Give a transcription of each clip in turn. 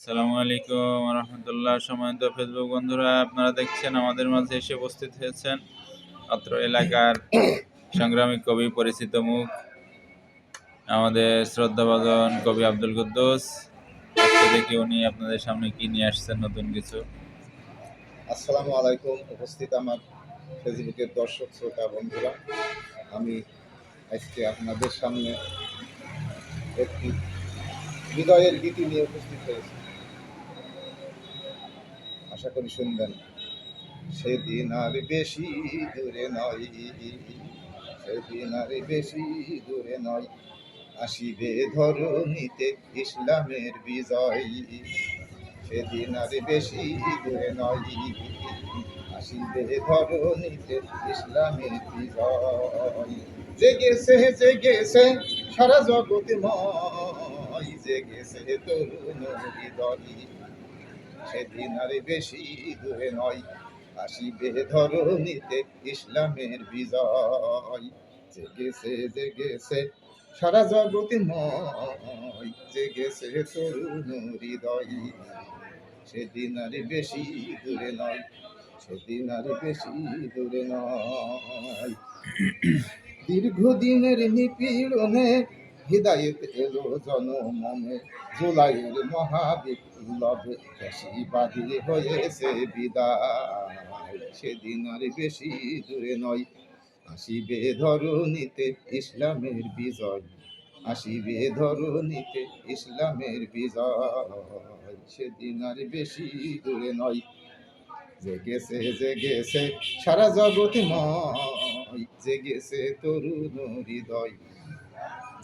আসসালামু আলাইকুম রহমতুল্লাহ। সম্মানিত ফেসবুক বন্ধুরা, আপনারা দেখছেন আমাদের মাঝে এসে উপস্থিত হয়েছেন অত্র এলাকার সংগ্রামী কবি, পরিচিত মুখ, আমাদের শ্রদ্ধাভাজন কবি আব্দুল কুদ্দুস। আজকে দেখি উনি আপনাদের সামনে কি নিয়ে আসছেন, নতুন কিছু। আসসালামু আলাইকুম। উপস্থিত আমার ফেসবুকের দর্শক শ্রোতা বন্ধুরা, আমি আজকে আপনাদের সামনে একটি হৃদয়ের গীতি নিয়ে উপস্থিত হয়েছি। আশা করি শুনবেন। সেদিন আর বেশি দূরে নয়, সেদিন আর বেশি দূরে নয়, আসিবে ধরণীতে ইসলামের বিজয়। সেদিন আর বেশি দূরে নয়, আসিবে ধরণীতে ইসলামের বিজয়। জেগেছে জেগেছে সারা জগৎময়, জেগেছে তরুণ হৃদয়। সেদিন আর বেশি দূরে নয়, আসিবে ধরণীতে ইসলামের বিজয়। জেগেছে জেগেছে সারা জগৎময়, জেগেছে তরুণ হৃদয়। সেদিন আর বেশি দূরে নয়, সেদিন আর বেশি দূরে নয়। দীর্ঘদিনের নিপীড়নে হৃদায়ত এলো জনমনে, জুলাইয়ের মহাবিপ্লবে ফ্যাসিবাদী হয়েছে বিদায়। সেদিন আর বেশি দূরে নয়, আসিবে ধরণীতে ইসলামের বিজয়, আসিবে ধরণীতে ইসলামের বিজয়। সেদিন আর বেশি দূরে নয়, জেগেছে জেগেছে সারা জগৎময়, জেগেছে তরুণ হৃদয়,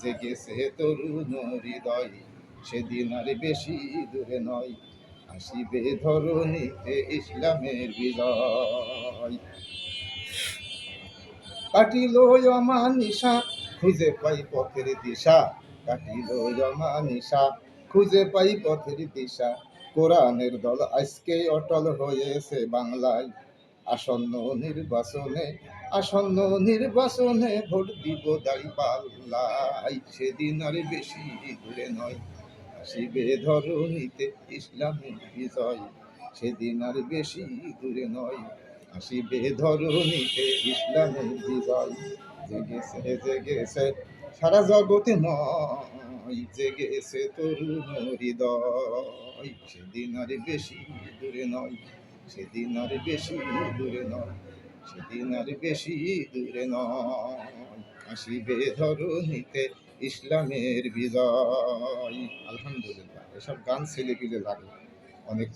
জেগেছে তরুণ হৃদয়। সেদিন আর বেশি দূরে নয়, আসিবে ধরণীতে ইসলামের বিজয়। কাটিল অমানিসা, খুঁজে পাই পথের দিশা, কাটিল অমানিসা, খুঁজে পাই পথের দিশা। কোরআনের দল আজকে অটল হয়েছে বাংলায়, আসন্ন নির্বাচনে, আসন্ন নির্বাচনে ভোট দিব দাঁড়িপাল্লায়। সেদিন আর বেশি দূরে নয়, আসিবে ধরণীতে ইসলামের বিজয়। সেদিন আর বেশি দূরে নয়, আসিবে ধরণীতে ইসলামের বিজয়। জেগেছে জেগেছে সারা জগৎময়, জেগেছে তরুণ হৃদয়। সেদিন আর বেশি দূরে নয়, সেদিন আর বেশি দূরে নয়, সেদিন আর বেশি দূরে নয়, আসিবে ধরণীতে ইসলামের বিজয়। আলহামদুলিল্লাহ। এসব গান ছেলে পিলে লাগে অনেক।